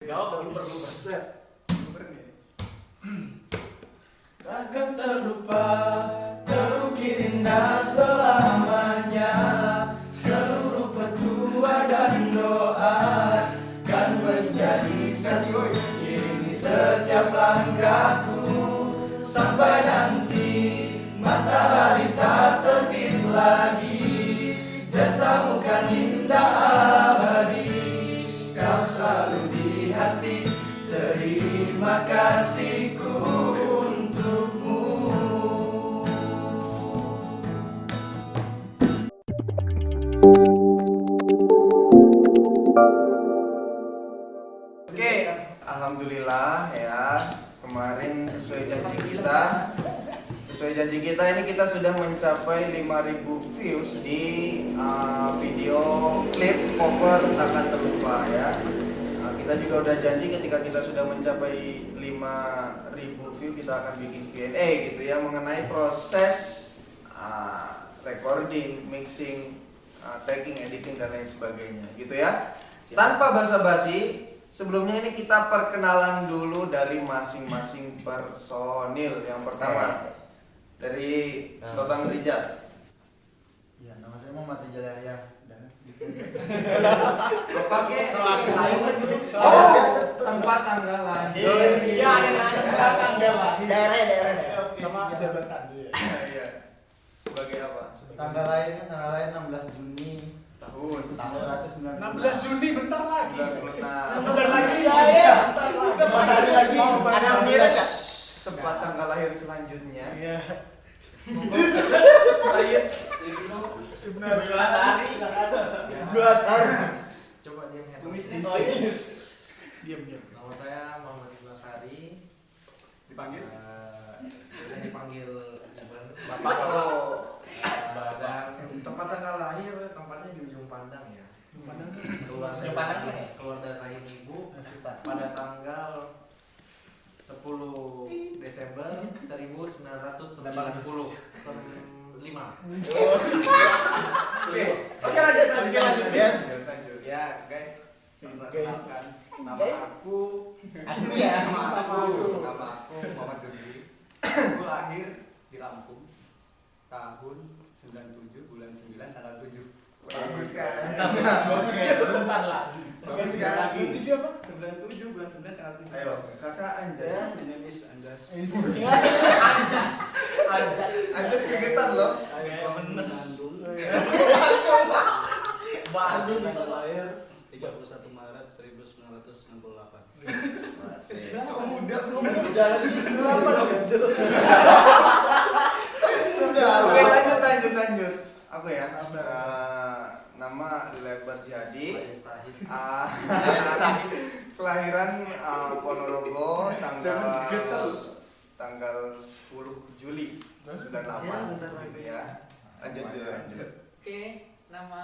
Kau kiper. Takkan terlupa, terukir indah selamanya. Seluruh petua dan doa kan menjadi satu, iringi setiap langkahku sampai nanti matahari tak terbit lagi. Jasamu kan indah abadi, kau selalu di hati. Terima kasihku untukmu. Oke, alhamdulillah ya. Kemarin sesuai janji kita ini kita sudah mencapai 5.000 views di video klip cover Takkan Terlupa ya. Kita juga udah janji ketika kita sudah mencapai 5.000 view kita akan bikin Q&A gitu ya mengenai proses recording, mixing, tagging, editing dan lain sebagainya gitu ya. Tanpa basa-basi, sebelumnya ini kita perkenalan dulu dari masing-masing personil. Yang pertama dari Babang Rijal. Ya, nama saya Muhammad Rijal Yahya. Pakai tempat tanggal lahir. Iya, ada tanggal lahir. Daerah. Sama jabatan. Iya. Sebagai apa? Tanggal lahir 16 Juni Tahun 1996. 16 Juni bentar lagi. 96. Bentar lagi ya. Bentar lagi. Ada yang mirip enggak? Tempat tanggal lahir selanjutnya. Iya. Saya Ibnu Asari. Ibnu Asari. Coba diam ya. Diam. Nama saya Muhammad Ibnu Asari. Dipanggil? Bisa dipanggil Iban. Bapak kalau Badang. Tempat tanggal lahir tempatnya di ujung pandang ya. Keluar Ujung Pandang ya? keluar dari rahim ibu pada tanggal 10 Desember 1995. Oke, lanjut. Yes. Ya guys, perkenalkan nama Guys. aku. Ya, Nama aku Muhammad Zubri. Aku lahir di Lampung tahun 97 bulan 9 tanggal 7. Bagus kan? Oke, bentar lagi. Bagus kan? 97 apa? 97 bulan 9 tanggal 7. Ayo, kakak Anjas. My name is Anjas. Anjas gregetan loh. Bandung Tanggal lahir 31 Maret 1998. Semuda belum. Sudah. Oke, lanjut. Aku ya. Nama Lila Akbar Jihadi. Kelahiran Ponorogo tanggal 10 Juli 98 gitu ya. Lanjut. Oke, nama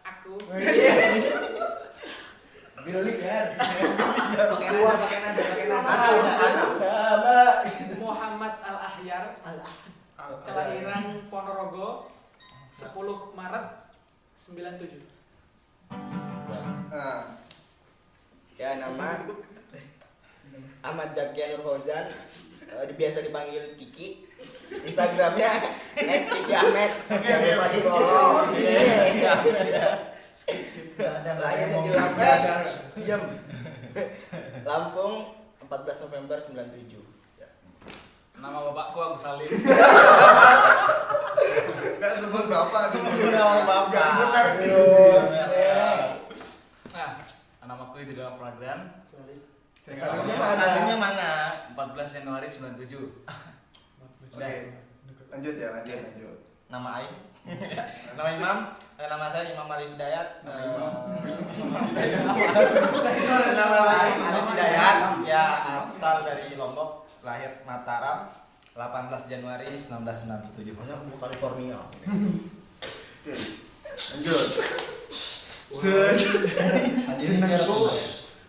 aku Billy ya. pakai nada. Muhammad Al Ahyar, kelahiran Ponorogo 10 Maret 97. Ya, nama Ahmad Zakian Nurfauzan, biasa dipanggil Kiki. Instagramnya @kiki_ahmed. Jangan lupa di follow. Lahirnya di Lampung 14 November 97. Nama bapakku Agus Salim. Enggak sebut bapak dulu. Nama bapak. Nah, namaku itu adalah Fragran. Salimnya mana? 14 Januari 97. Oke. Lanjut. Nama Aing. Nama Imam. Nama saya Imam Ali Hidayat. Nama lain Ali Hidayat. Ya, asal dari Lombok, lahir Mataram 18 Januari 1997. Banyak Bu California. Lanjut.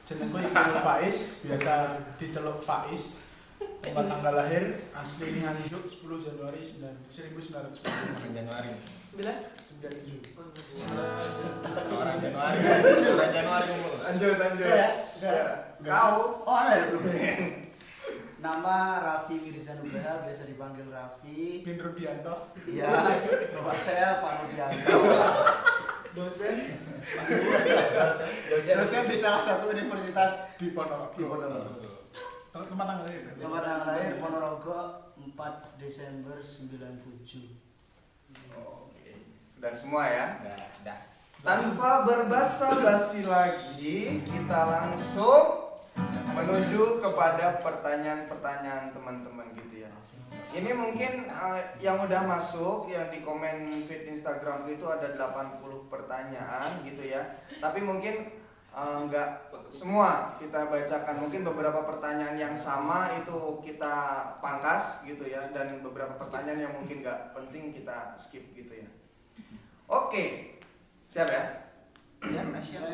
Jenengku Iqbal Faiz, biasa diceluk Faiz. Tempat tanggal lahir asli Nganjuk 10 Januari 1995. Januari. 97. Orang Januari ngomong. Lanjut. Kau. Oh, ada ya belum? Nama Raffi Mirza Nugraha, biasa dipanggil Raffi. Bin Rudianto. Iya, bapak saya Pak Rudianto. Dosen Dosen di salah satu universitas di Ponorogo. di Ponorogo. Tempat tanggal lahir. Tempat tanggal lahir Ponorogo 4 Desember 97. Oke. Sudah semua ya? Udah. Tanpa berbasa-basi lagi, kita langsung menuju kepada pertanyaan-pertanyaan teman-teman gitu ya. Ini mungkin yang udah masuk, yang di komen feed Instagram itu ada 80 pertanyaan gitu ya. Tapi mungkin enggak semua kita bacakan. Mungkin beberapa pertanyaan yang sama itu kita pangkas gitu ya, dan beberapa pertanyaan yang mungkin enggak penting kita skip gitu ya. Oke. Siap ya? Ya, siap.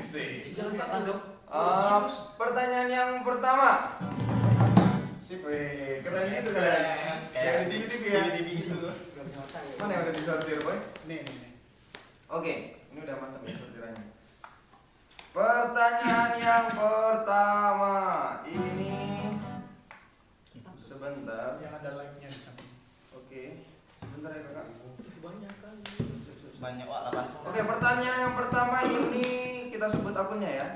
Sih. Jangan tak tanggap. Pertanyaan yang pertama. Sip, weh. Keren gitu kan? Yang di TV ya? TV gitu. Mana yang udah disortir, boy? Nih. Oke, ini udah mantap ya sortirannya. Pertanyaan yang pertama ini sebentar. Yang ada like-nya di sana. Oke, sebentar ya kakak. Banyak kan. Banyak wak 80. Oke, pertanyaan yang pertama ini kita sebut akunnya ya.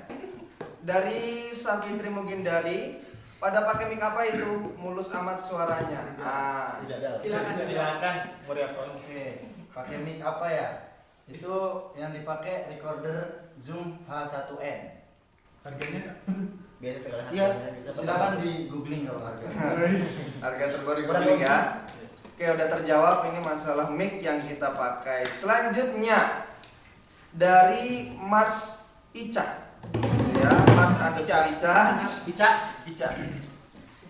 Dari Sakitri Mugindari, pada pakai mic apa itu? Mulus amat suaranya. Ah, Silakan. Mau diapain? Oke, pakai mic apa ya? Itu yang dipakai recorder Zoom H1n. Harganya Biasa sekali. Iya, silakan di googling kalau harga. harga terbaru di googling ya. Oke, udah terjawab ini masalah mic yang kita pakai. Selanjutnya dari Mas Ica. Ya, Mas Ica.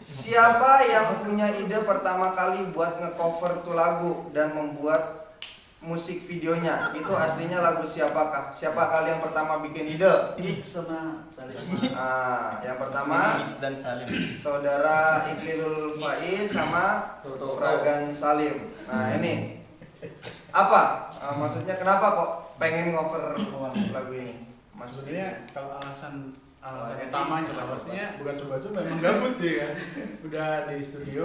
Siapa yang punya ide pertama kali buat ngecover tuh lagu dan membuat musik videonya? Itu aslinya lagu siapakah? Siapa kali yang pertama bikin ide? Ini sama Salim. Yang pertama Mix dan Salim. Saudara Iqlilul Faiz sama Fragan Salim. Nah ini apa? Maksudnya kenapa kok pengen cover lagu ini? sebenarnya kalau alasan utama pastinya bukan coba-coba, memang gabut ya kan. Udah di studio,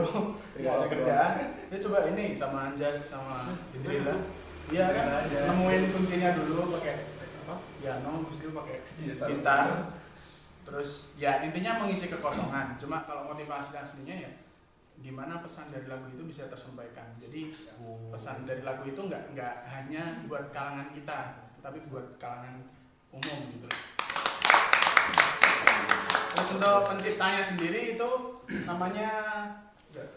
tidak ada kerjaan. Ya coba ini sama Anjas sama Indrila. Iya kan, nemuin kuncinya dulu pakai apa? Piano, terus itu pakai gitar. Terus ya intinya mengisi kekosongan. Cuma kalau motivasi aslinya ya gimana pesan dari lagu itu bisa tersampaikan. Jadi pesan dari lagu itu nggak hanya buat kalangan kita, tapi buat kalangan umum gitu. Terus untuk penciptanya sendiri itu namanya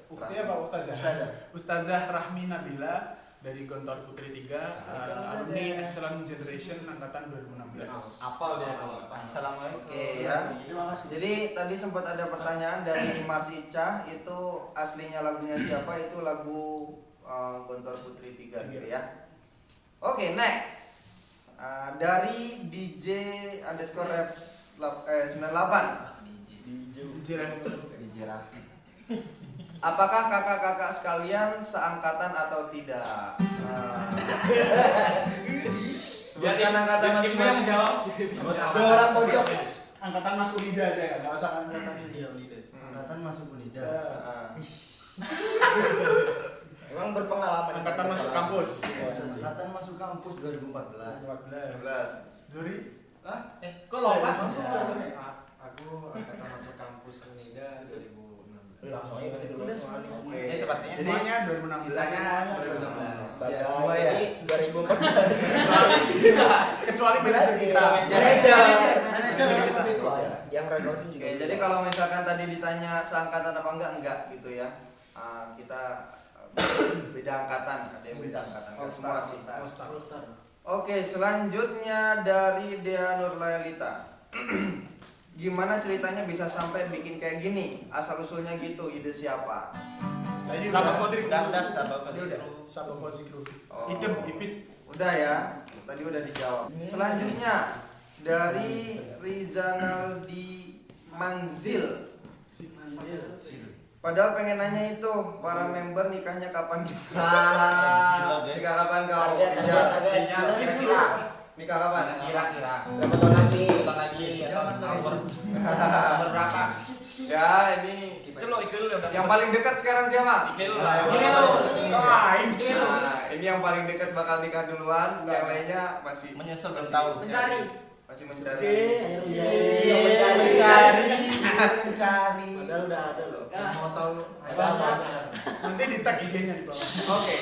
Ukti apa Ustazah? Ustazah Rahmi Nabila dari Gontor Putri 3, alumni Excellent Generation angkatan 2016. Apal dia kalau. Assalamualaikum. Oke ya. Terima kasih. Jadi tadi sempat ada pertanyaan dari Mas Ica, itu aslinya lagunya siapa? Itu lagu Gontor Putri 3 gitu ya. Oke, next. Dari DJ underscore Reps 98. Apakah kakak-kakak sekalian seangkatan atau tidak? Sebutkan angkatan masing-masing. Dua orang pojok. Angkatan Mas Unida aja ya, nggak usah angkatan ini. Angkatan masuk Unida. Emang berpengalaman. Angkatan masuk kampus. Angkatan masuk kampus 2014. 12. Zuri? Kok lompat? Aku angkatan masuk kampus Unida 2016. Oke. Sepertinya Semuanya 2016. Sisanya Ya, semua ya. 2014. Kecuali manajer kita. Manajer seperti itu ya. Yang recording juga. Oke, jadi kalau misalkan tadi ditanya seangkatan apa enggak gitu ya. Kita beda angkatan, ada yang beda angkatan. Enggak semua sih. All-star. Oke, selanjutnya dari Dea Nurlailita. Gimana ceritanya bisa sampai bikin kayak gini? Asal usulnya gitu, ide siapa? Sahabat Kodri. Udah sahabat Ini udah. Sahabat Kodri Kru. Oh. Ipit. Udah ya, tadi udah dijawab. Selanjutnya dari Rizanaldi Manzil. Padahal pengen nanya itu para member nikahnya kapan gitu. Nikah kapan kau? Kira-kira. Nikah kapan? Kira-kira. Berapa tahun lagi? Bentar lagi nomor berapa? Ya ini Itu lo ikut lo udah. yang paling dekat sekarang siapa? Ikut lo. Nah, ini yang paling dekat bakal nikah duluan, yang lainnya masih Menyusul belum tahu. Mencari. masih mencari. Mencari. Padahal udah ada loh. Mau tahu nanti di tag IG-nya di bawah. Oke,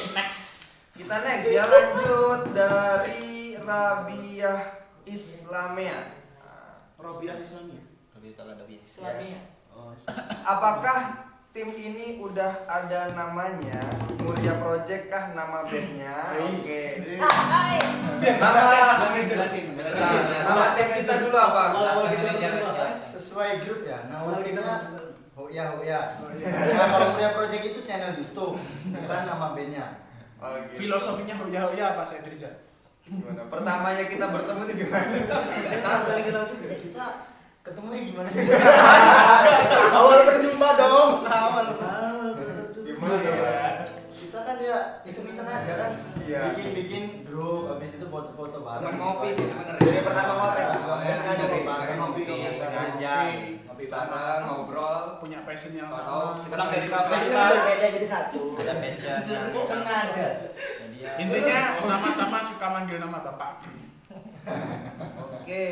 kita next ya, lanjut dari Rabiah Islamia. Robiah Islamia. Lebih kalau ada biasa. Islamia. Oh, Apakah tim ini udah ada namanya? Mulia Project kah nama bandnya? Oke. Nama jelasin. Nama tim kita dulu apa? sesuai grup ya. Nama kita Hoya. Nah, kalau punya project itu channel YouTube, bukan nama bandnya. Oh, gitu. Filosofinya hoya apa saya cerita? Gimana? Pertamanya kita bertemu itu gimana? Kita saling kenal juga. Kita ketemunya gimana sih? Awal berjumpa dong. Gimana ya? Kita kan ya iseng-iseng aja kan. Iya. Bikin grup, habis itu foto-foto bareng. Teman ngopi sih sebenarnya. Jadi pertama ngopi, sengaja Ngopi. bareng ngopi Sengaja. Ngopi bareng, ngobrol. Punya passion yang Tahu sama. kita Pulang dari sering- kafe. beda jadi satu. Ada passion yang Sengaja. jadi ya. Intinya sama-sama suka manggil nama bapak. Oke.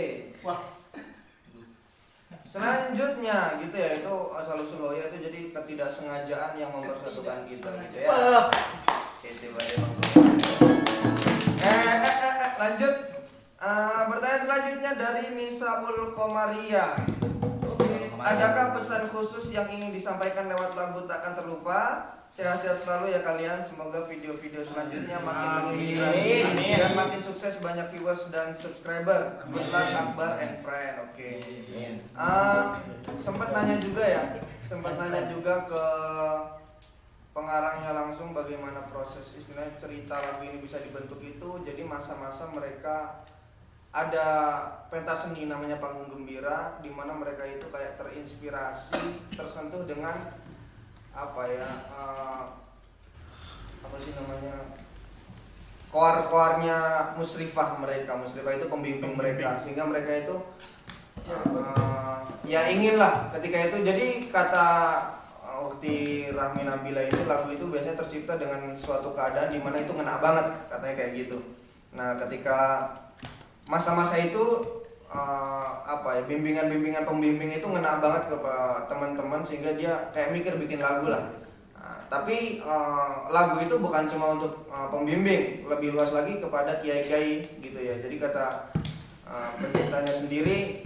Selanjutnya gitu ya, itu asal usul Hoya itu jadi ketidaksengajaan yang mempersatukan kita gitu ya. Oke, coba emang. Lanjut. Pertanyaan selanjutnya dari Misaul Komaria. Adakah pesan khusus yang ingin disampaikan lewat lagu Takkan Terlupa? Sehat-sehat selalu ya kalian. Semoga video-video selanjutnya makin menginspirasi dan makin sukses, banyak viewers dan subscriber. Good luck Akbar and friend. Oke. Sempat nanya juga ke pengarangnya langsung bagaimana proses istilahnya cerita lagu ini bisa dibentuk itu. Jadi masa-masa mereka ada pentas seni namanya Panggung Gembira, di mana mereka itu kayak terinspirasi, tersentuh dengan apa sih namanya, koar-koarnya Musrifah mereka. Musrifah itu pembimbing mereka, sehingga mereka itu ya inginlah ketika itu. Jadi kata Ukti Rahmi Nabila itu, lagu itu biasanya tercipta dengan suatu keadaan di mana itu ngena banget, katanya kayak gitu. Nah, ketika masa-masa itu bimbingan pembimbing itu ngena banget ke teman-teman, sehingga dia kayak mikir bikin lagu lah. Tapi lagu itu bukan cuma untuk pembimbing, lebih luas lagi kepada kiai-kiai gitu ya. Jadi kata penciptanya sendiri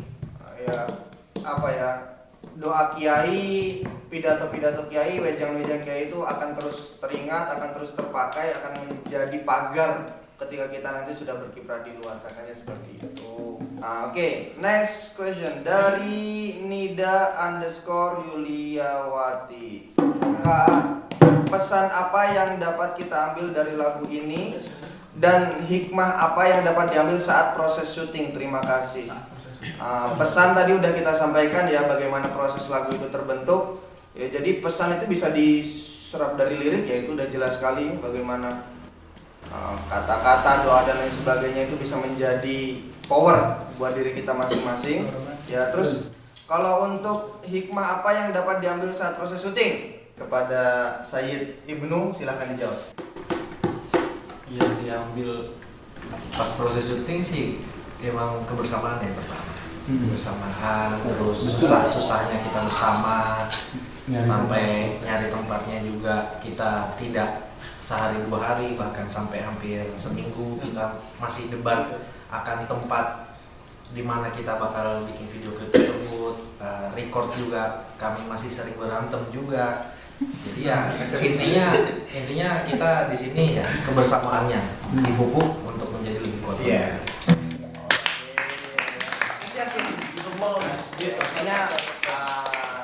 doa kiai, pidato-pidato kiai, wejang-wejang kiai itu akan terus teringat, akan terus terpakai, akan menjadi pagar ketika kita nanti sudah berkiprah di luar, katanya seperti itu. Oke, next question dari Nida_Yuliawati. Kak, pesan apa yang dapat kita ambil dari lagu ini dan hikmah apa yang dapat diambil saat proses syuting? Terima kasih. Pesan tadi udah kita sampaikan ya, bagaimana proses lagu itu terbentuk. Ya, jadi pesan itu bisa diserap dari lirik, ya itu udah jelas sekali bagaimana kata-kata, doa dan lain sebagainya itu bisa menjadi power buat diri kita masing-masing. Ya, terus kalau untuk hikmah apa yang dapat diambil saat proses syuting, kepada Sayyid Ibnu silahkan dijawab. Yang diambil pas proses syuting sih emang kebersamaan yang pertama. Kebersamaan, terus susah-susahnya kita bersama, sampai nyari tempatnya juga kita tidak sehari 2 hari, bahkan sampai hampir seminggu kita masih debat akan tempat di mana kita bakal bikin video klip tersebut. Record juga kami masih sering berantem juga. Jadi ya intinya kita di sini ya kebersamaannya dipupuk untuk menjadi lebih kuat.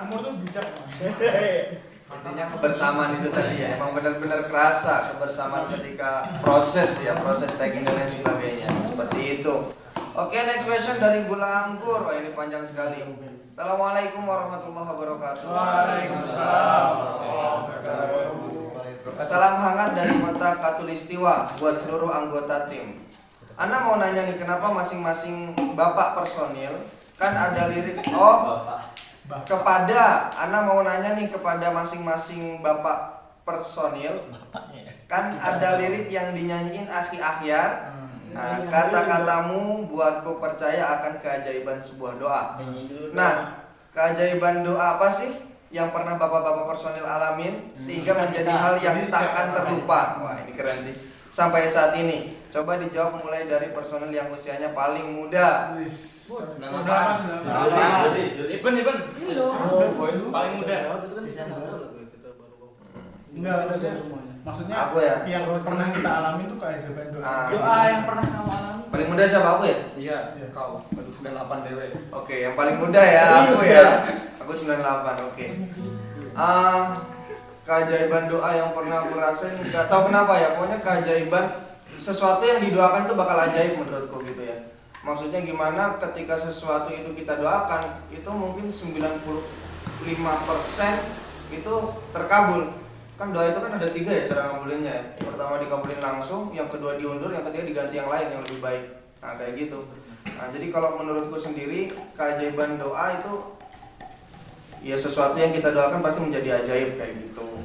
Umur tuh bijak. Intinya kebersamaan itu tadi ya, emang benar-benar kerasa kebersamaan ketika proses tagging dan lain sebagainya, seperti itu. Oke, next question dari Gula Anggur. Wah, ini panjang sekali. Assalamualaikum warahmatullahi wabarakatuh. Waalaikumsalam. Salam hangat dari kota Katulistiwa buat seluruh anggota tim. Ana mau nanya nih, kenapa masing-masing bapak personil kan ada lirik kepada Ana mau nanya nih kepada masing-masing bapak personil kan ada lirik yang dinyanyiin Akhi Akhyar. Nah, kata-katamu buatku percaya akan keajaiban sebuah doa. Nah, keajaiban doa apa sih yang pernah bapak-bapak personil alamin sehingga menjadi hal yang takkan terlupa? Wah, ini keren sih. Sampai saat ini, coba dijawab mulai dari personil yang usianya paling muda. Iben. Paling muda. Enggak ada semuanya. Maksudnya Aku ya? yang pernah kita alami itu keajaiban doa. Doa yang pernah kamu alami. Paling muda siapa, aku ya? Iya, kau 98 dewe. Oke, yang paling muda ya aku ya. Aku 98, oke. Keajaiban doa yang pernah aku rasain, nggak tahu kenapa ya, pokoknya keajaiban sesuatu yang didoakan tuh bakal ajaib menurutku gitu ya. Maksudnya gimana ketika sesuatu itu kita doakan, itu mungkin 95% itu terkabul. Kan doa itu kan ada 3 ya cara ngabulinnya ya. Yang pertama dikabulin langsung, yang kedua diundur, yang ketiga diganti yang lain yang lebih baik. Nah, kayak gitu. Nah, jadi kalau menurutku sendiri keajaiban doa itu ya sesuatu yang kita doakan pasti menjadi ajaib kayak gitu.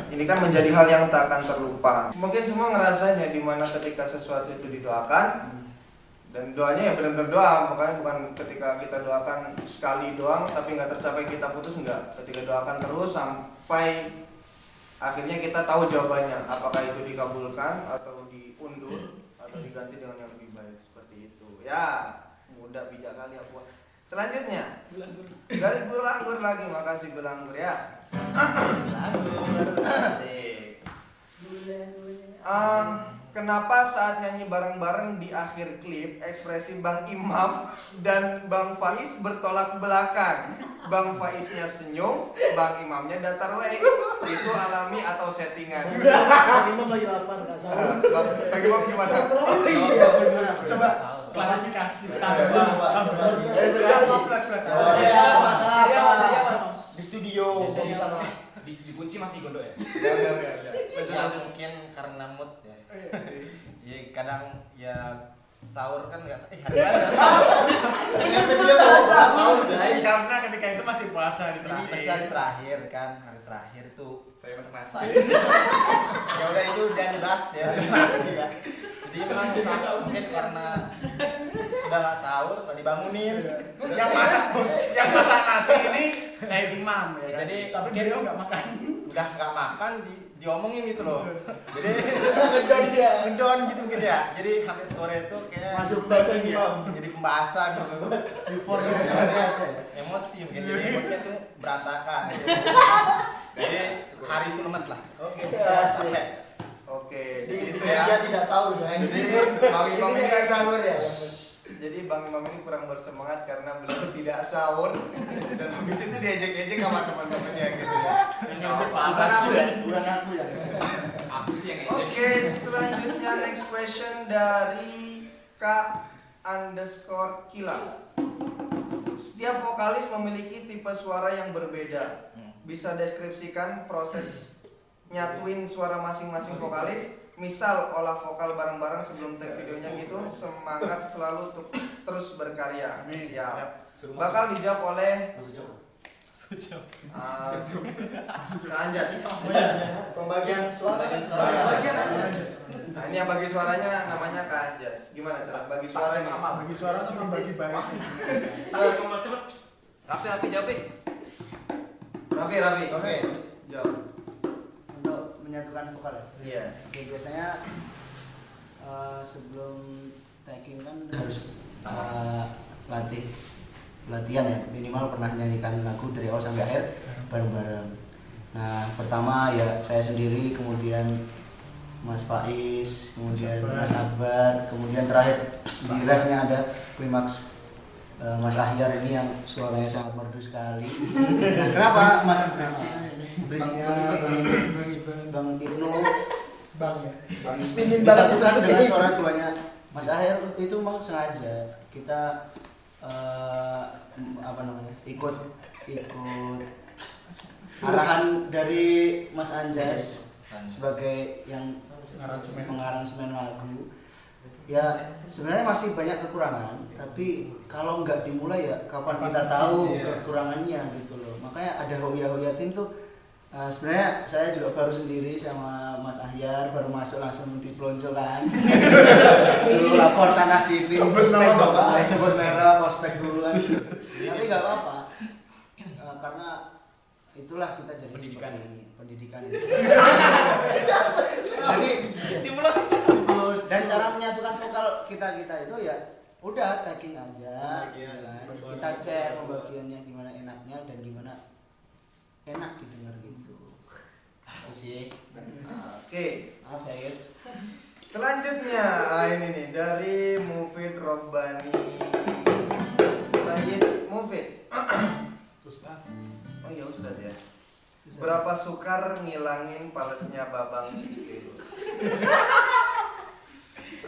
Ini kan menjadi hal yang tak akan terlupa. Mungkin semua ngerasain ya dimana ketika sesuatu itu didoakan dan doanya ya benar-benar doa, makanya bukan ketika kita doakan sekali doang tapi nggak tercapai kita putus, enggak. Ketika doakan terus sampai akhirnya kita tahu jawabannya, apakah itu dikabulkan atau diundur atau diganti dengan yang lebih baik, seperti itu. Ya, mudah bijak kali aku. Selanjutnya dari Gula Anggur lagi, makasih Gula Anggur ya. Kenapa saat nyanyi bareng-bareng di akhir klip ekspresi Bang Imam dan Bang Faiz bertolak belakang? Bang Faiznya senyum, Bang Imamnya datar wae. Itu alami atau settingan? Bang Imam lagi lapar, nggak salah. Bang Imam gimana? Coba klarifikasi. Di studio. Dikunci masih gondok ya? Udah. Ya mungkin karena mood ya. Ya kadang ya sahur kan nggak hari raya Ternyata dia mau sahur. Karena ketika itu masih puasa di ini pasti hari terakhir kan, hari terakhir tuh Saya masak nasi. ya udah itu udah dibahas ya nasi ya. Jadi memang mungkin karena sudah nggak sahur nggak dibangunin. yang masak nasi ini saya Imam ya. Jadi tapi mungkin dia nggak makan. udah nggak makan diomongin gitu loh. Jadi Ngedon gitu mungkin ya. Jadi hampir sore itu kayak Masuk badan ya. jadi pembahasan gitu. Euforia. Emosi mungkin jadi moodnya tuh berantakan. Jadi hari itu lemes lah. Oke, Capek. Oke, Jadi jadi itu intinya ya. dia tidak sahur ya. Jadi Bang Imam ini tidak sahur ya. Jadi Bang Imam ini kurang bersemangat karena beliau tidak sahur dan habis itu diejek-ejek sama teman-temannya gitu ya. Bukan aku ya. Aku sih yang ngejek. Oke, selanjutnya next question dari K_Kila. Setiap vokalis memiliki tipe suara yang berbeda. Bisa deskripsikan proses nyatuin suara masing-masing vokalis? Misal olah vokal bareng-bareng sebelum take videonya gitu. Semangat selalu untuk terus berkarya. Siap. Bakal dijawab oleh Anjat. Pembagian suara. Nah, ini yang bagi suaranya namanya Kak Anjas. Gimana cara bagi suaranya? Bagi suara tuh membagi baik. Cepet. Rapi jawab. Rapi. Oke. Jawab. Untuk menyatukan vokal ya. Iya. Oke, biasanya sebelum tagging kan harus latihan ya, minimal pernah nyanyikan lagu dari awal sampai akhir bareng-bareng. Nah, pertama ya saya sendiri, kemudian Mas Faiz, kemudian Mas Akbar, kemudian terakhir di live-nya ada klimaks Mas Ahyar ini yang suaranya sangat merdu sekali. Nah, kenapa Mas Bridge-nya Bang Ibnu Bang ya. bisa satu dengan suara keduanya Mas Aher itu memang sengaja kita ikut arahan dari Mas Anjas sebagai yang mengaransemen lagu. Ya sebenarnya masih banyak kekurangan, tapi kalau nggak dimulai ya kapan kita tahu kekurangannya gitu loh. Makanya ada Hoya Tim tuh sebenarnya saya juga baru sendiri sama Mas Ahyar, baru masuk langsung dipeloncokan. Suruh lapor sana sini, sebut merah, prospek duluan. Tapi nggak apa-apa, karena itulah kita jadi pendidikan ini. Jadi dan cara menyatukan vokal kita itu ya udah tagging aja, kita cek pembagiannya gimana enaknya dan gimana enak didengar gitu. Musik. Oke. Maaf saya. Selanjutnya ini nih dari Mufid Robbani. Sayyid Mufid. Ustaz. Oh iya Ustaz ya. Berapa sukar ngilangin palesnya Babang itu?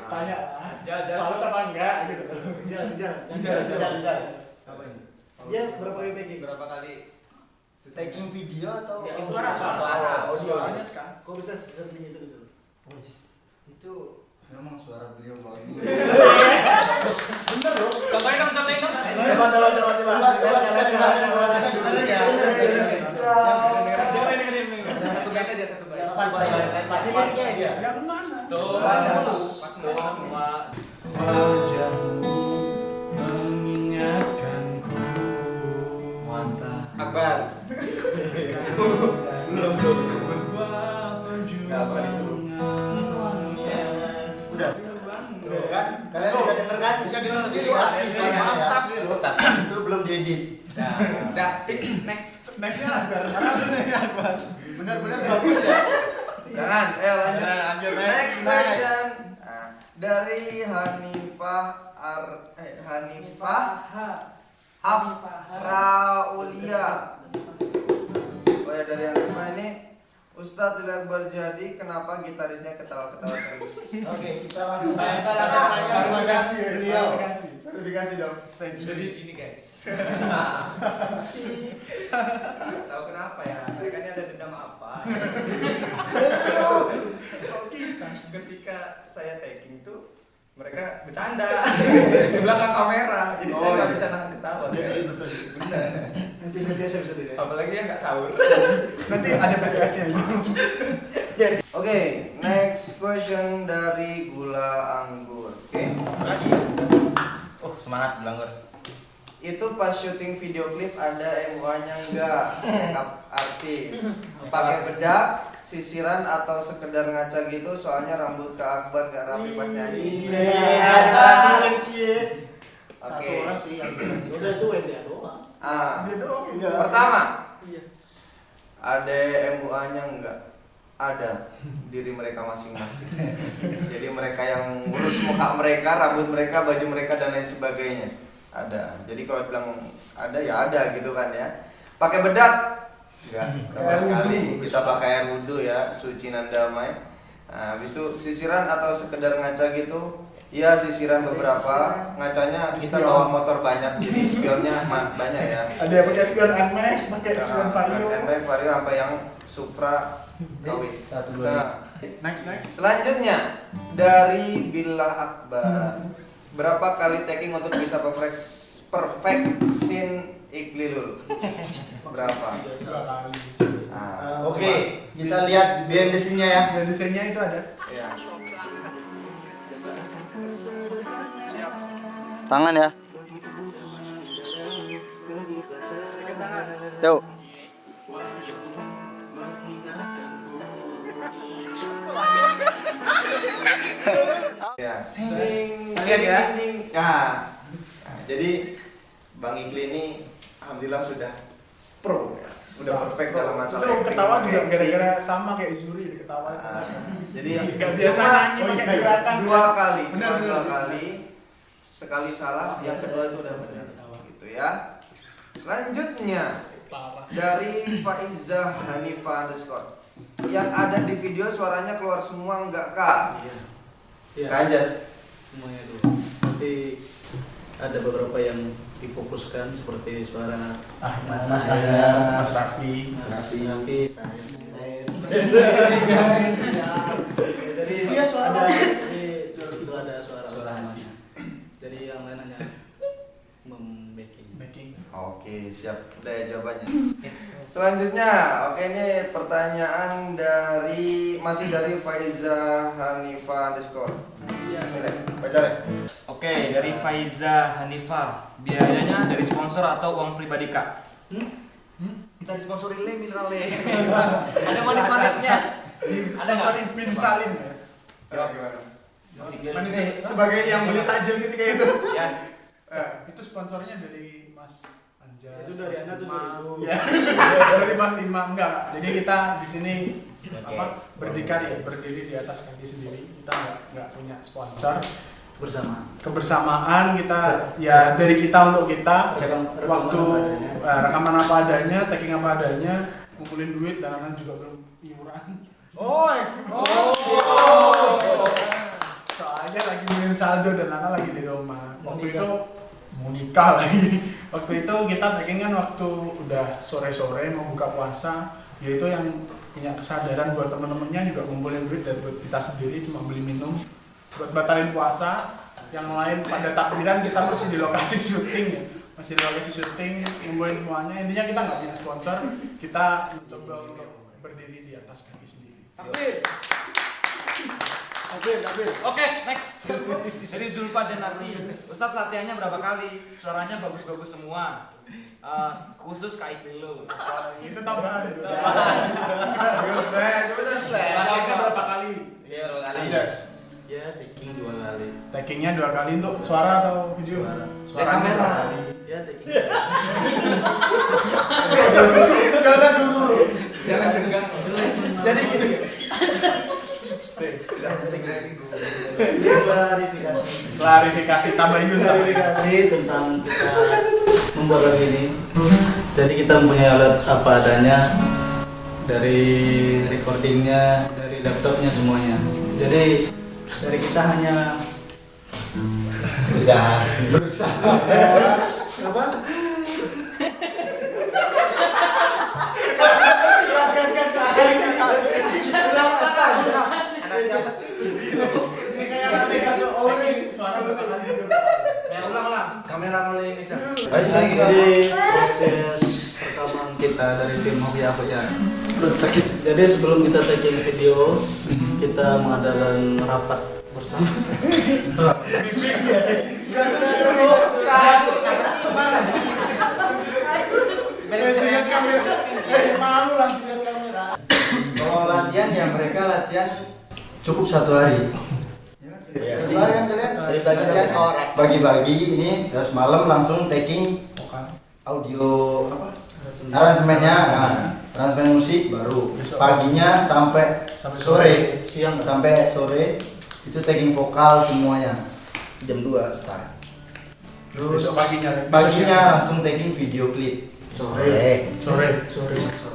Tanya Jalan. balas apa enggak gitu. Jalan. Apa ini? Dia berapa kali tagging? Berapa kali Tagging video atau Ya, itu suara? Suaranya sekarang. Kok bisa sering itu? Itu memang suara beliau bagus. Bener loh. Contohin dong. Coba. Satu band aja, satu band. Yang mana? Tuh. Pas semua. Wajahmu mengingatkanku. Mantap. Akbar. Belum. Nggak apa disuruh. Udah kan? Kalian bisa denger kan? Bisa denger sendiri asli suaranya ya. Asli loh. Itu belum diedit. Udah fix next. Nextnya Akbar. Benar-benar bagus ya. Jangan, lanjut. Lanjut, Next next. question. Dari Hanifah Afraulia. Oh ya, dari Hanifah ini, Ustadz tidak berjadi, kenapa gitarisnya ketawa-ketawa terus? Oke, kita langsung tanya. Terima kasih beliau. Verifikasi dong. Jadi ini guys. Tahu kenapa ya? Mereka ini ada dendam apa? Ketika saya tagging itu mereka bercanda di belakang kamera, jadi saya nggak bisa nahan ketawa. Betul. Nanti saya bisa tidak. Apalagi yang nggak sahur. Nanti ada BTS-nya. Oke, next question dari Gula Anggur. Oke, Lagi. Oh, semangat Belanggur. itu pas syuting video klip ada MUA-nya enggak? Makeup artis, pakai bedak, sisiran atau sekedar ngaca gitu? Soalnya rambut Kak Akbar gak rapi pas nyanyi. Satu Oke. orang sih yang udah itu dia doang. Pertama, ada MUA-nya enggak? Ada, diri mereka masing-masing. Jadi mereka yang ngurus muka mereka, rambut mereka, baju mereka dan lain sebagainya. Ada. Jadi kalau bilang ada ya ada gitu kan ya. Pakai bedak? Enggak, sama sekali. Kita pakai air wudhu ya, suci nan damai. Nah, habis itu sisiran atau sekedar ngaca gitu? Iya, sisiran beberapa. Ngacanya kita bawa motor banyak, jadi spionnya banyak ya. Ada yang pakai spion NMAX, pakai spion Vario. NMAX Vario sampai yang Supra KW. Next. Selanjutnya dari Billah Akbar. Berapa kali tagging untuk bisa perfect scene Iqlilul? Berapa? 2 kali. Nah, Oke, kita lihat behind the scene-nya ya. Dan desainnya itu ada. ya. Tangan ya. Yuk. Ya, sing. Lihat ya. Nah, jadi Bang Iqli ini alhamdulillah sudah pro ya. Sudah perfect dalam masalah Itu acting. ketawa juga gara-gara sama kayak Zuri diketawa. Jadi Nggak biasa cuma nyanyi pakai gerakan. 2 kali, cuma Benar. 2 kali. Sekali salah, yang kedua itu udah benar. Gitu ya. Selanjutnya Parah. dari Faizah Hanifah _ yang ada di video suaranya keluar semua enggak kak? Iya. Kanjas. semuanya dulu. Nanti ada beberapa yang difokuskan seperti suara Mas Mas saya, Ayah, Mas Raffi. Raffi, saya. Jadi Iya, suara. itu ada suara utamanya. Jadi yang lain hanya membacking. Making. Oke, siap. Udah ya jawabannya. Selanjutnya, oke ini pertanyaan masih dari Faiza Hanifa _ Nilai, baca deh. Oke, dari Faiza Hanifa. Biayanya dari sponsor atau uang pribadi Kak? Kita disponsori Le mineral Le. Ada manis-manisnya. Ada nggak? Sponsorin Bin Salim ya. Gimana? Manajer Sebagai yang beli takjil ketika itu. Ya. Itu sponsornya dari Mas Anjas. Itu dari Anda tuh 2000. Ya. Dari Mas Ima enggak. Jadi kita di sini berdiri di atas kaki sendiri. Kita nggak punya sponsor. Kebersamaan kita ya dari kita untuk kita waktu rekaman apa adanya, tagging apa adanya, kumpulin duit dan juga belum iuran. Soalnya lagi mikirin saldo dan Nana lagi di rumah. Waktu itu mau nikah lagi. Waktu itu kita tagging kan waktu udah sore-sore mau buka puasa. Yaitu yang punya kesadaran buat temen-temennya juga kumpulin duit dan buat kita sendiri cuma beli minum buat batalin puasa. Yang lain pada takbiran kita masih di lokasi syuting ya. Masih di lokasi syuting ngumpulin semuanya. Intinya kita nggak punya sponsor. Kita mencoba untuk berdiri di atas kaki sendiri. Oke, next. Dari Zulfa dan Nati. Ustadz latihannya berapa kali? Suaranya bagus-bagus semua. Khusus Kak Iqbal. Itu tambahan itu. Coba Latihannya berapa kali? Iya, berapa kali? Anjas. Ya, taking 2 kali. Taggingnya 2 kali untuk suara atau video? Suara. Suaranya kamera. 2 kali. Ya, taking. Gak usah dulu. Jadi gini. Klarifikasi tambahin dulu. Klarifikasi tentang kita membuat lagu ini. Jadi kita mempunyai alat apa adanya, dari recordingnya, dari laptopnya semuanya. Jadi dari kita hanya berusaha. apa? Ulang. Kamera rolling aja. Jadi proses rekaman kita dari tim Hoki-Hoki. Jadi sebelum kita tagging video, kita mengadakan rapat bersama. Kalau latihan ya mereka latihan cukup 1 hari. Satu hari kan kalian bagi-bagi ini terus malam langsung tagging audio aransemennya, aransemen musik baru paginya sampai sore, siang sampai sore itu tagging vokal semuanya. Jam 2 start. Terus Besok paginya langsung tagging video klip. Sore.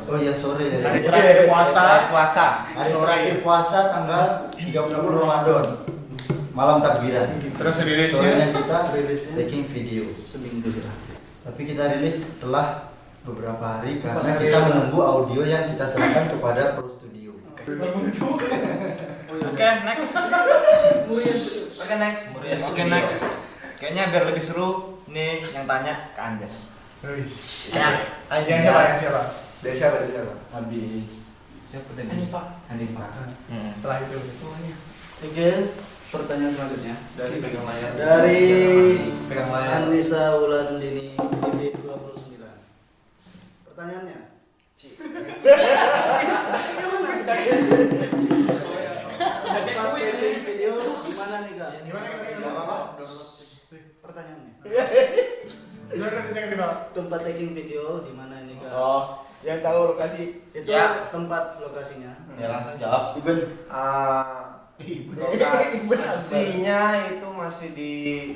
Oh iya sore ya. Hari terakhir puasa. Hari terakhir puasa tanggal 30 Ramadan. Malam takbiran. Terus rilisnya Sorenya kita tagging video. Seminggu sudah. Tapi kita rilis setelah beberapa hari karena kita menunggu audio yang kita serahkan kepada Pro Studio. Oke, next. Oke, next. Kayaknya biar lebih seru nih yang tanya ke Anjas. Yang siapa? Dari siapa? Habis siapa tadi? Hanifa. Setelah itu. Oke, pertanyaan selanjutnya Dari pegang layar. dari Pegang layar. Anissa Wulandini ID 29. Pertanyaannya, video gimana nih Kak? Pertanyaannya. Tempat tagging video di mana ini Kak? Yang tahu lokasi. Itu Ya. tempat lokasinya. Ya langsung jawab. Iben, Lokasinya itu masih di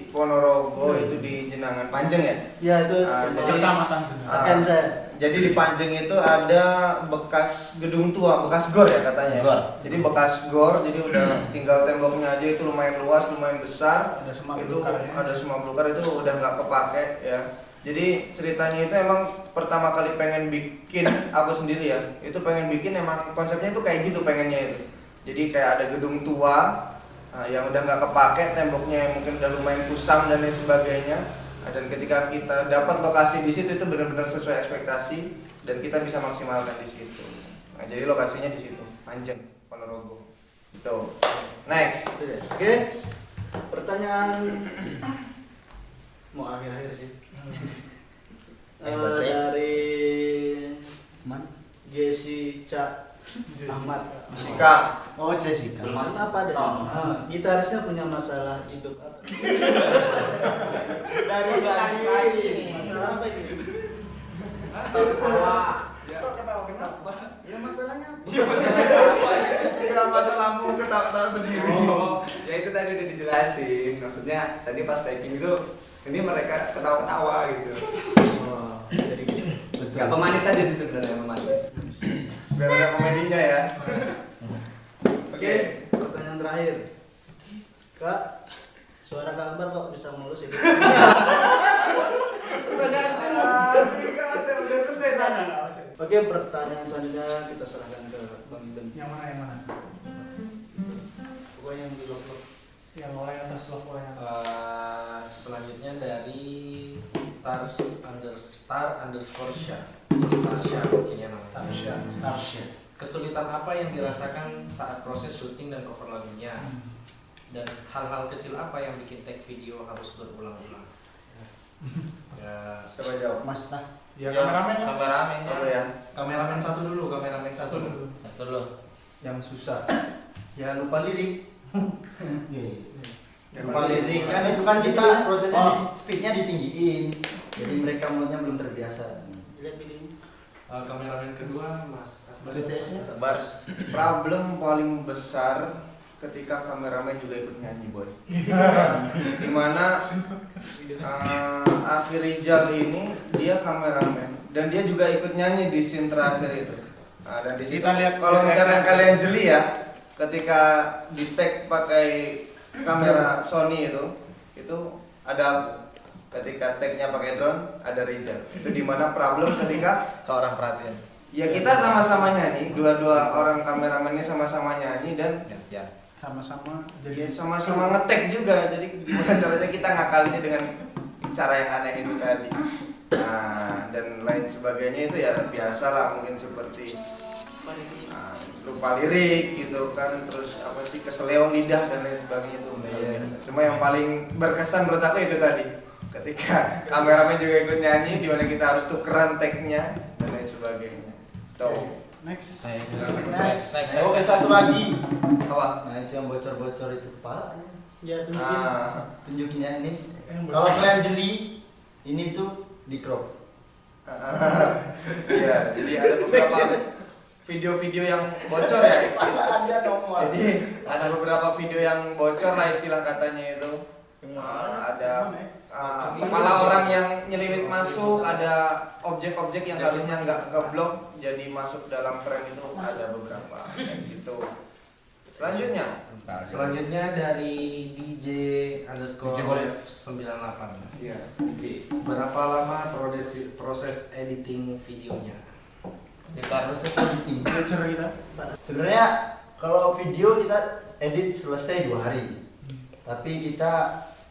Ponorogo, itu di Jenangan Panjang ya? Ya itu jadi- Kecamatan Jenangan. akan saya. Jadi di Panjang itu ada bekas gedung tua, bekas gor ya katanya. ya? Gor. Jadi bekas gor, jadi udah tinggal temboknya aja itu lumayan luas, lumayan besar. Ada semak Itu belukarnya. ada semak belukar itu udah nggak kepake ya. Jadi ceritanya itu emang pertama kali pengen bikin aku sendiri ya. Itu pengen bikin emang konsepnya itu kayak gitu pengennya itu. Jadi kayak ada gedung tua yang udah nggak kepake, temboknya yang mungkin udah lumayan kusam dan lain sebagainya. Dan ketika kita dapat lokasi di situ itu benar-benar sesuai ekspektasi dan kita bisa maksimalkan di situ. Nah, jadi lokasinya di situ, Panjang, Ponorogo. Itu. Next. Oke. Pertanyaan mau akhir-akhir sih. Dari Man? Jessica Ahmad. Jessica. Oh, Jessica. Apa deh? Gitarisnya punya masalah hidup apa? Dari tadi. Masalah apa ini? Atau salah. Ya masalahnya apa? Iya masalahmu ketawa-ketawa sendiri. Oh, ya itu tadi udah dijelasin. Maksudnya tadi pas typing itu ini mereka ketawa-ketawa gitu. Oh, jadi gitu. Gak pemanis aja sih sebenarnya pemanis. Biar ada komedinya ya. Oke, pertanyaan terakhir. Kak, suara Kak Akbar kok bisa mulus ya? Oke, pertanyaan selanjutnya kita serahkan ke Bang Iben. Yang mana? Pokoknya yang di lock. Yang mulai atas logo yang Selanjutnya dari tar_star_sya. Ini Tarsya mungkin ya namanya. Tarsya. Kesulitan apa yang dirasakan saat proses syuting dan cover lagunya? Dan hal-hal kecil apa yang bikin tag video harus berulang-ulang? Ya, Coba jawab. Mas Tah. ya kameramen kan? Kameramen Oh ya. kameramen satu dulu. Satu dulu. Satu dulu. Yang susah. Ya lupa lirik. Iya. Lupa lirik. Kan itu kan kita prosesnya speednya ditinggiin. Jadi mereka mulutnya belum terbiasa. Lihat ini. Kameramen kedua Mas Akbar. BTS-nya? Sabar. Problem paling besar ketika kameramen juga ikut nyanyi boy. Dimana Afi Rijal ini dia kameramen dan dia juga ikut nyanyi di scene terakhir itu. Nah, dan di situ Kita lihat kalau misalnya BTS-nya. kalian jeli ya, ketika di tag pakai kamera Sony itu ada ketika tagnya pakai drone ada Rijal. Itu dimana problem ketika Ke orang perhatian. ya kita sama-sama nyanyi, dua-dua orang kameramen ini sama-sama nyanyi dan Ya. Sama-sama ya jadi sama-sama ngetek juga. Jadi gimana caranya kita ngakalinnya dengan cara yang aneh itu tadi. Nah, dan lain sebagainya itu ya biasa lah mungkin seperti lupa lirik gitu kan, terus apa sih keseleo lidah dan lain sebagainya itu biasa. Cuma yang paling berkesan menurut aku itu tadi ketika kameramen juga ikut nyanyi di mana kita harus tukeran tag-nya dan lain sebagainya. Tuh. next. Next. Oke, satu lagi. Apa? Nah, itu yang bocor-bocor itu kepalanya. Ya tunjukin. Tunjukin ya ini. Yang Kalau bocor. kalian jeli, ini tuh di crop. Iya, jadi ada beberapa video-video yang bocor ya. Ada nomor. Jadi ada beberapa video yang bocor lah istilah katanya itu. Ada kepala orang yang nyeliwit masuk, ada objek-objek yang harusnya nggak keblok jadi masuk dalam frame itu ada beberapa kayak gitu. Selanjutnya dari DJ underscore DJ Boleh. 98. Iya. Berapa lama proses editing videonya? Proses editing. Bocor kita. Sebenarnya kalau video kita edit selesai 2 hari. Tapi kita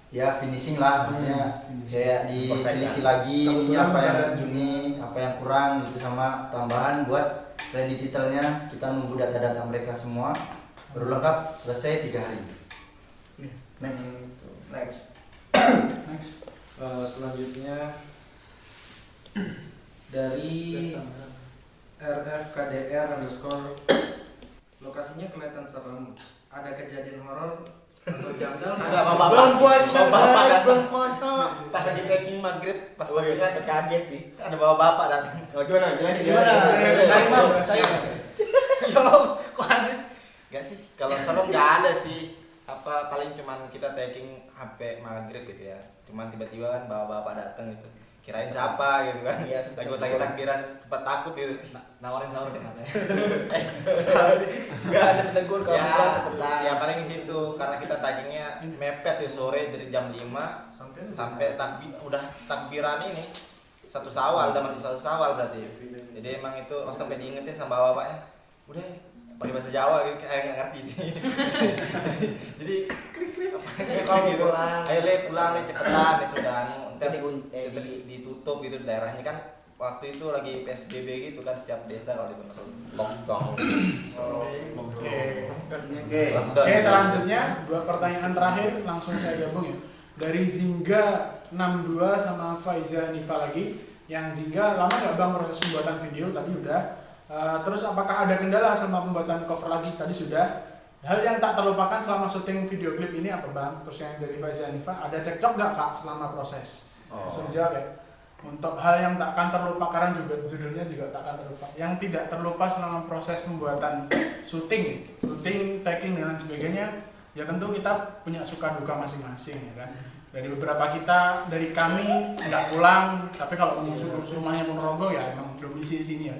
ya finishing lah, maksudnya kayak diteliti lagi ini apa yang kurang gitu, sama tambahan buat ready detailnya. Kita nunggu data-data mereka semua baru lengkap, selesai 3 hari. Next. Selanjutnya dari RFKDR underscore, lokasinya kelihatan serem. Ada kejadian horor atau janggal? Ada bapak-bapak. Belum puasa, Bapak-bapak guys, datang. belum puasa. Pas lagi packing maghrib, pas lagi Kaget sih. ada bapak-bapak datang. Gimana? Gimana? Saya Yo, kok aneh? Gak sih? Kalau salon nggak ada sih, apa paling cuman kita tagging HP maghrib gitu ya, cuman tiba-tiba kan bapak-bapak datang gitu, kirain siapa gitu kan, Iya, lagi takbiran sempat takut gitu. Nawarin sahur katanya. Nggak ada menegur kalau Ya, pulang cepetan. ya paling di situ karena kita taggingnya mepet di sore dari jam 5 sampai udah takbiran ini 1 Syawal, udah masuk 1 Syawal berarti. Jadi emang itu langsung sampai diingetin sama bapaknya, udah pakai bahasa Jawa gitu, kayak nggak ngerti sih. Jadi kalau gitu, pulang. ayo le pulang le cepetan itu dan ntar ditutup gitu daerahnya kan. Waktu itu lagi PSBB gitu kan, setiap desa kalau di Ponorogo lockdown. Oke, selanjutnya 2 pertanyaan terakhir langsung saya gabung ya. Dari Zingga 62 sama Faiza Nifa lagi. Yang Zingga lama nggak bang proses pembuatan video? Tadi udah. Terus apakah ada kendala sama pembuatan cover lagi? Tadi sudah. Hal yang tak terlupakan selama syuting video klip ini apa bang? Terus yang dari Faiza Nifa, ada cekcok nggak kak selama proses? Langsung jawab ya. Untuk hal yang tak akan terlupa, karena juga judulnya juga tak akan terlupa. Yang tidak terlupa selama proses pembuatan syuting, tagging dan lain sebagainya, ya tentu kita punya suka duka masing-masing ya kan. Dari kami nggak pulang, tapi kalau rumahnya Ponorogo ya emang domisili sini ya.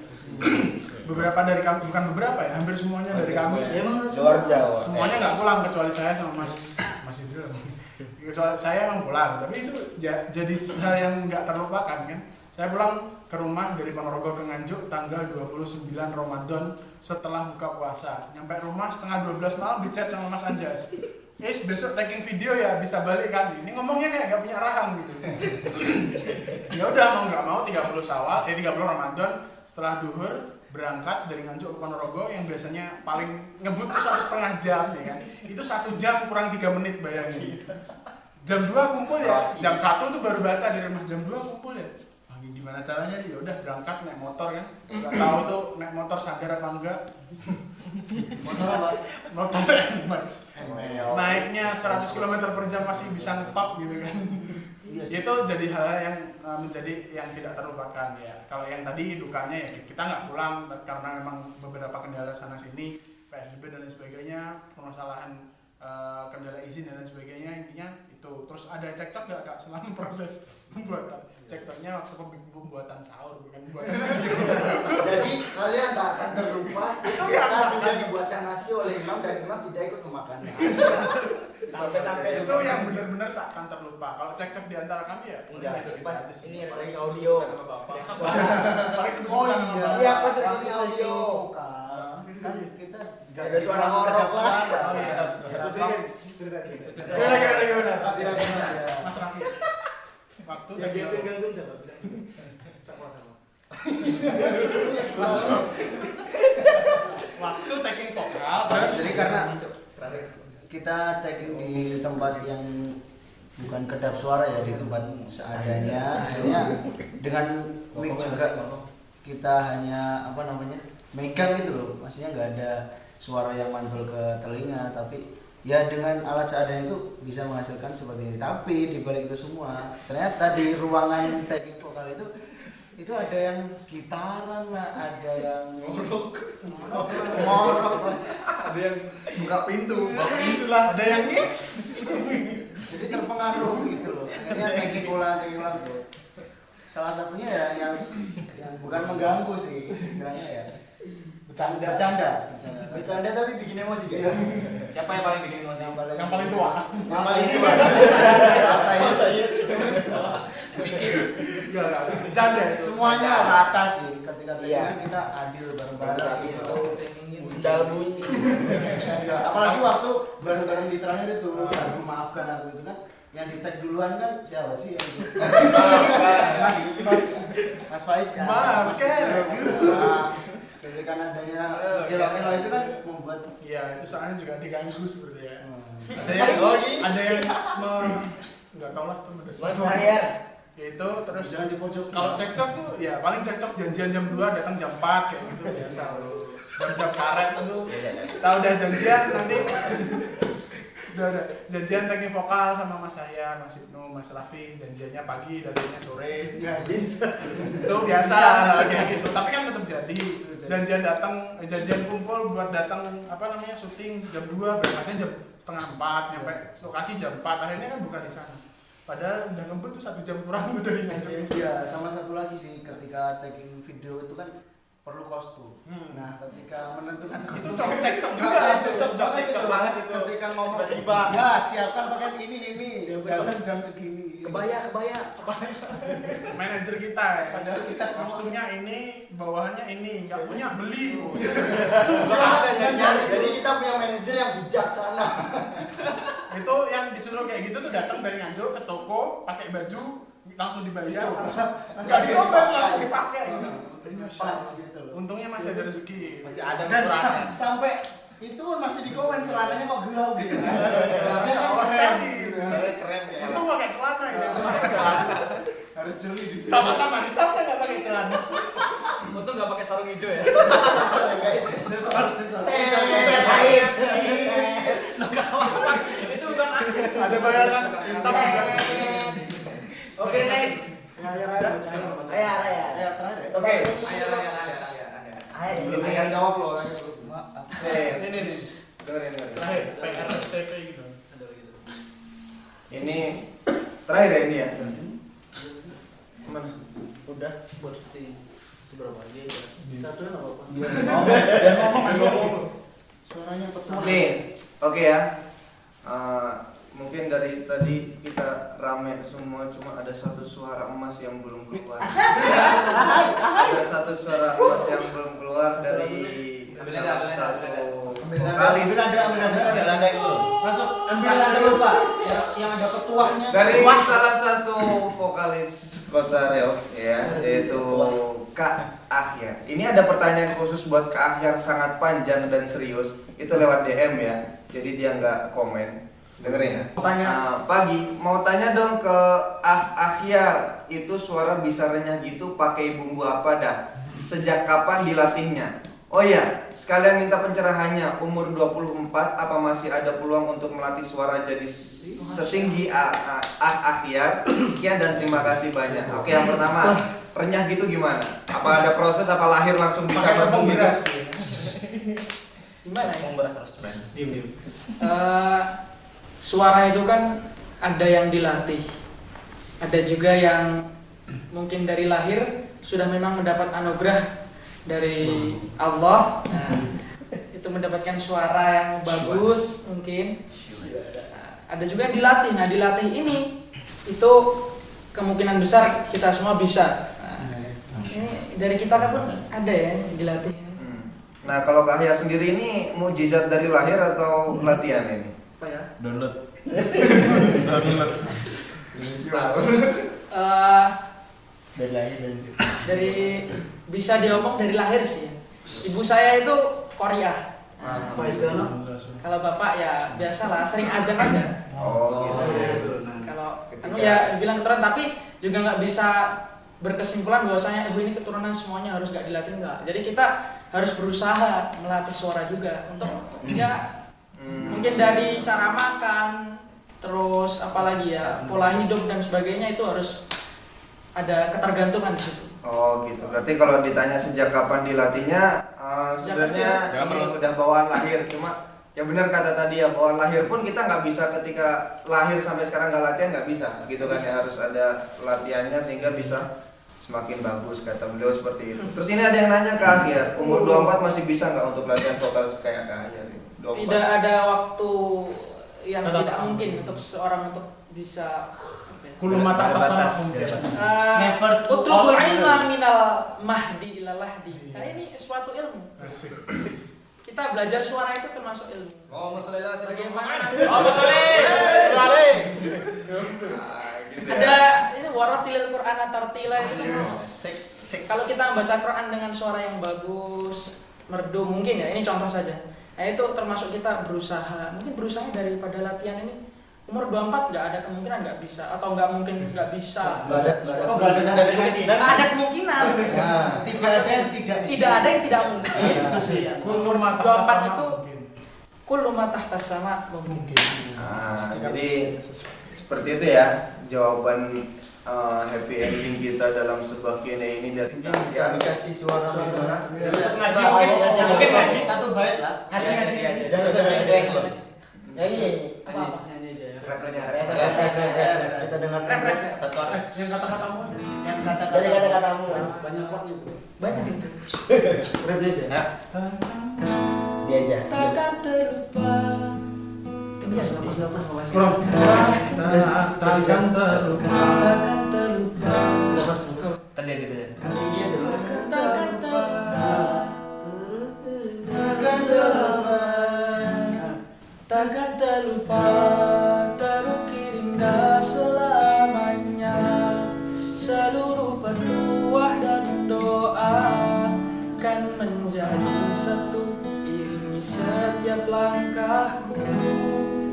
Beberapa dari kami, bukan beberapa ya, hampir semuanya dari kami. Emang luar Jawa. Semuanya nggak pulang kecuali saya sama Mas Idril. Kecuali saya emang pulang, tapi itu jadi hal yang nggak terlupakan kan. Saya pulang ke rumah dari Ponorogo ke Nganjuk tanggal 29 Ramadan setelah buka puasa. Nyampe rumah setengah 12 malam dicat sama Mas Anjas. Besok tagging video ya bisa balik kan. Ini ngomongnya kayak gak punya rahang gitu. Ya udah mau nggak mau 30 Ramadan setelah duhur berangkat dari Nganjuk ke Ponorogo yang biasanya paling ngebut tuh 1,5 jam ya kan. Itu 1 jam kurang 3 menit bayangin. Jam 2 kumpul ya, jam 1 tuh baru baca di rumah, jam 2 kumpul ya. Gimana caranya dia udah berangkat naik motor kan. Enggak tahu tuh naik motor sadar apa enggak. Motor apa? Motor NMAX. Naiknya 100 km per jam masih bisa ngetop gitu kan. Itu jadi hal yang menjadi yang tidak terlupakan ya. Kalau yang tadi dukanya ya kita nggak pulang karena memang beberapa kendala sana sini, PSBB dan lain sebagainya, permasalahan kendala izin dan lain sebagainya, intinya itu. Terus ada cekcok nggak kak selama proses pembuatan? Cekcoknya waktu pembuatan sahur bukan pembuatan video. Jadi kalian tak akan terlupa kita sudah dibuatkan nasi oleh Imam dan Imam tidak ikut memakannya. Sampai itu yang benar-benar tak akan terlupa. Kalau cekcok di antara kami ya Enggak, gitu, pas aja sih. ini lagi audio. Paling sebut-sebutan sama bapak. Iya, pas lagi audio. Kan kita Gak ada suara ngorok lah. Oh iya. Gimana? Mas Raffi. Waktu Yang biasa gangguin siapa? sama. Waktu tagging vokal terus jadi karena kita tagging di tempat yang bukan kedap suara ya, di tempat seadanya, akhirnya dengan mic juga kita hanya megang gitu loh, maksudnya nggak ada suara yang mantul ke telinga, tapi ya dengan alat seadanya itu bisa menghasilkan seperti ini. Tapi di balik itu semua ternyata di ruangan tagging vokal itu ada yang gitaran lah, ada yang ngorok, ada yang buka pintu lah, ada yang mix. Jadi terpengaruh gitu loh. Akhirnya tagging ulang tuh. Salah satunya ya yang bukan mengganggu sih istilahnya ya. Bercanda tapi bikin emosi guys. Siapa yang paling bikin emosi? Yang paling tua. Yang paling tua. Saya Bikin. Enggak, bercanda. semuanya rata sih ketika kita adil bareng-bareng gitu. Sendal bunyi. Apalagi waktu bareng-bareng di terakhir itu, aku maafkan aku itu kan yang di tag duluan kan siapa sih yang itu? Mas Faiz kan. Maafkan. Ketika adanya kilo-kilo itu kan membuat Iya, itu soalnya juga diganggu seperti ya. Ada yang nggak tahu lah tuh Mas Ayer. itu terus jangan di pojok. kalau cekcok tuh ya paling cekcok janjian jam 2 datang jam 4 kayak gitu biasa loh. Jam karet tuh tahu udah janjian nanti udah janjian tagging vokal sama Mas saya, Mas Ibnu, Mas Raffi, janjiannya pagi, datangnya sore. Ya sih. Itu biasa kayak gitu, tapi kan tetap jadi. janjian kumpul buat datang syuting jam 2, berangkatnya jam setengah 4, nyampe lokasi jam 4, akhirnya kan buka di sana. Padahal udah ngebut tuh 1 jam kurang udah di Nganjuk. Iya, sama satu lagi sih, ketika tagging video itu kan perlu kostum. Nah, ketika menentukan Itu kostum cocok juga, cocok banget itu. Ketika ngomong Tiba-tiba. ya siapkan pakaian ini, datang jam segini. Kebaya. manajer kita ya. Padahal kita semua Kostumnya ini, bawahannya ini, nggak punya beli. jadi kita punya manajer yang bijaksana. Itu yang disuruh kayak gitu tuh datang dari Nganjuk ke toko, pakai baju, langsung dibayar. Nggak dicoba tuh langsung dipakai. Pas gitu loh. Untungnya masih ada rezeki. Masih ada Dan kekurangan. sampai itu pun masih di komen celananya kok gelap gitu. Rasanya Rasanya awas keren sekali. gitu. Keren ya. Untung pakai celana gitu. Harus jeli di Sama-sama hitamnya nggak pakai celana. Untung nggak pakai sarung hijau ya. guys. Itu bukan aku. Ada bayangan hitam juga. Oke, next. Ayah terakhir. Oke. Belum ayah jawab loh. Ini nih. Dengerin. Terakhir, PRSTP gitu. Ini terakhir ya ini ya. Mana? Udah buat syuting itu berapa dia? Satu nggak apa-apa. Dia ngomong. Suaranya Oke ya. Mungkin dari tadi kita rame semua, cuma ada satu suara emas yang belum keluar. Ada satu suara emas yang belum keluar dari salah satu vokalis. Belanda itu. Masuk ambil dulu Pak. Yang ada petuahnya. Dari salah satu vokalis Kota Reog ya, yaitu Kak Akhyar. Ini ada pertanyaan khusus buat Kak Akhyar, sangat panjang dan serius. Itu lewat DM ya, jadi dia nggak komen. Dengerin ya. Pagi, mau tanya dong ke Akhyar, itu suara bisa renyah gitu pakai bumbu apa dah? Sejak kapan dilatihnya? Oh iya, sekalian minta pencerahannya. Umur 24, apa masih ada peluang untuk melatih suara jadi setinggi Akhyar? Sekian dan terima kasih banyak. Oke, yang pertama, renyah gitu gimana? Apa ada proses, apa lahir langsung bisa berbunyi? Gimana ya? Memberas harus Suara itu kan ada yang dilatih, ada juga yang mungkin dari lahir sudah memang mendapat anugerah dari Allah. Nah, itu mendapatkan suara yang bagus mungkin. Ada juga yang dilatih. Nah, dilatih ini itu kemungkinan besar kita semua bisa. Nah, ini dari kita kan pun ada ya yang dilatih. Nah, kalau Kak Akhyar sendiri ini mukjizat dari lahir atau latihan ini? Apa ya? Download. Dari bisa diomong dari lahir sih ya. Ibu saya itu Korea. Kalau bapak ya biasalah sering azan aja. Oh, gitu. Kalau ya dibilang keturunan, tapi juga nggak bisa berkesimpulan bahwasanya ini keturunan semuanya harus nggak dilatih, nggak. Jadi kita harus berusaha melatih suara juga untuk ya mungkin dari cara makan, terus apalagi ya pola hidup dan sebagainya itu harus ada ketergantungan di situ. Oh gitu. Berarti kalau ditanya sejak kapan dilatihnya, sebenarnya ini udah bawaan lahir. Cuma ya benar kata tadi ya, bawaan lahir pun kita nggak bisa ketika lahir sampai sekarang nggak latihan, nggak bisa. Gitu kan ya, harus ada latihannya sehingga bisa semakin bagus, kata beliau seperti itu. Terus ini ada yang nanya ke Akhyar, umur 24 masih bisa nggak untuk latihan vokal kayak Kak Akhyar? Tidak ada waktu yang tidak mungkin untuk seorang untuk bisa Kullu mata tasawuf mungkin. Never to utlubul out. ilma minal mahdi ila lahdi. Nah, ini suatu ilmu. Kita belajar suara itu termasuk ilmu. Oh, masalah Bagaimana? Oh, masalah. Ada ini waratilil Qur'ana tartila itu. Kalau kita membaca Quran dengan suara yang bagus, merdu mungkin ya, ini contoh saja. Nah, itu termasuk kita berusaha. Mungkin berusaha daripada latihan ini umur 24 nggak ada kemungkinan nggak bisa, atau nggak mungkin nggak bisa. Ada kemungkinan. Tidak ada yang tidak mungkin. Itu sih. Kullu ma 24 itu kullu ma tahtas sama mungkin. Jadi seperti itu ya jawaban happy ending kita dalam sebuah Q&A ini dari Bisa dikasih suara. Ngaji mungkin ngaji. Satu bait lah. Ngaji. Ya iya. Apa-apa? Nyanyi aja ya. Kita dengar Satu orang. Yang kata-katamu. dari kata-katamu. Banyak chord itu. Banyak itu. Rap aja. Ya. Dia aja. Takkan terlupa. Kurang. Takkan terlupa. Takkan terlupa. Tadi gitu ya. Takkan terlupa. Takkan terlupa, terukir hingga selamanya. Seluruh petuah dan doa kan menjadi satu, iringi setiap langkahku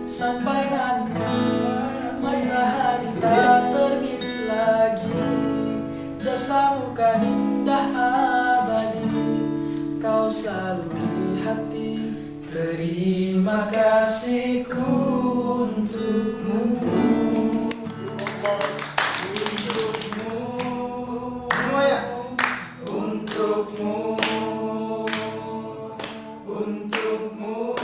sampai nanti matahari tak terbit lagi. Jasamu kan indah abadi, kau selalu di hati. Terima kasihku untukmu. Semuanya. Untukmu. Untukmu.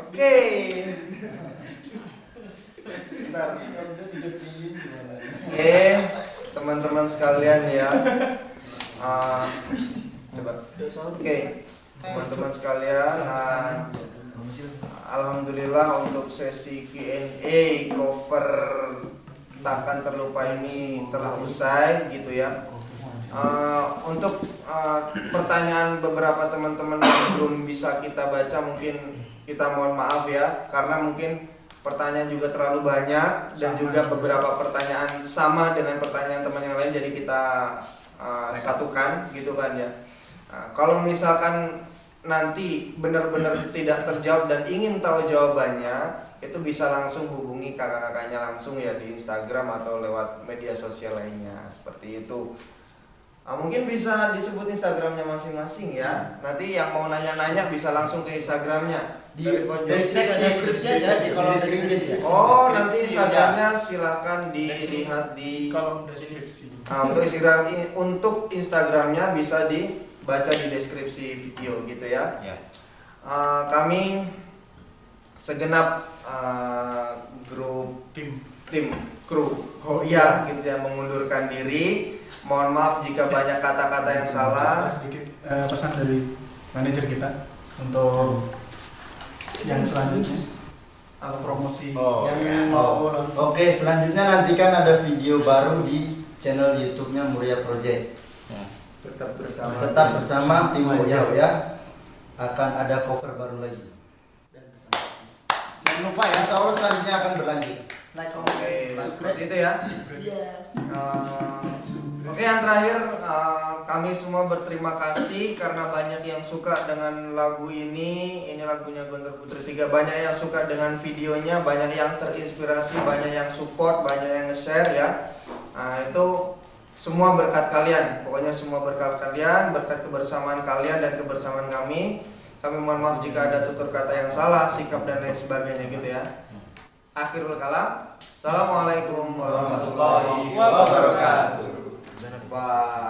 Oke. Bentar. Oke, teman-teman sekalian ya. Coba. Oke, teman-teman sekalian. Alhamdulillah untuk sesi Q&A cover Takkan Terlupa ini telah usai gitu ya. Untuk pertanyaan beberapa teman-teman yang belum bisa kita baca, mungkin kita mohon maaf ya, karena mungkin pertanyaan juga terlalu banyak dan juga beberapa pertanyaan sama dengan pertanyaan teman yang lain, jadi kita satukan gitu kan ya. Kalau misalkan nanti benar-benar tidak terjawab dan ingin tahu jawabannya, itu bisa langsung hubungi kakak-kakaknya langsung ya di Instagram atau lewat media sosial lainnya seperti itu. Mungkin bisa disebut Instagramnya masing-masing ya. Nanti yang mau nanya-nanya bisa langsung ke Instagramnya. Di deskripsi aja di kolom deskripsi. Oh, nanti Instagramnya silakan dilihat di Kolom deskripsi. untuk Instagramnya bisa dibaca di deskripsi video gitu ya. Kami segenap grup tim kru iya gitu ya mengundurkan diri. Mohon maaf jika banyak kata-kata yang salah. Sedikit pesan dari manajer kita untuk yang selanjutnya promosi yang mau launching. Oke, selanjutnya nantikan ada video baru di channel YouTube-nya Muria Project. Tetap bersama tim Ojau ya. Akan ada cover baru lagi. Jangan lupa ya, insya Allah selanjutnya akan berlanjut. Oke, seperti itu ya. Oke, yang terakhir kami semua berterima kasih karena banyak yang suka dengan lagu ini. Ini lagunya Gontor Putri 3. Banyak yang suka dengan videonya, banyak yang terinspirasi, banyak yang support, banyak yang nge-share ya. Itu semua berkat kalian. Pokoknya semua berkat kalian, berkat kebersamaan kalian dan kebersamaan kami. Kami mohon maaf jika ada tutur kata yang salah, sikap dan lain sebagainya gitu ya. Akhirul kalam. Assalamualaikum warahmatullahi wabarakatuh. Bye.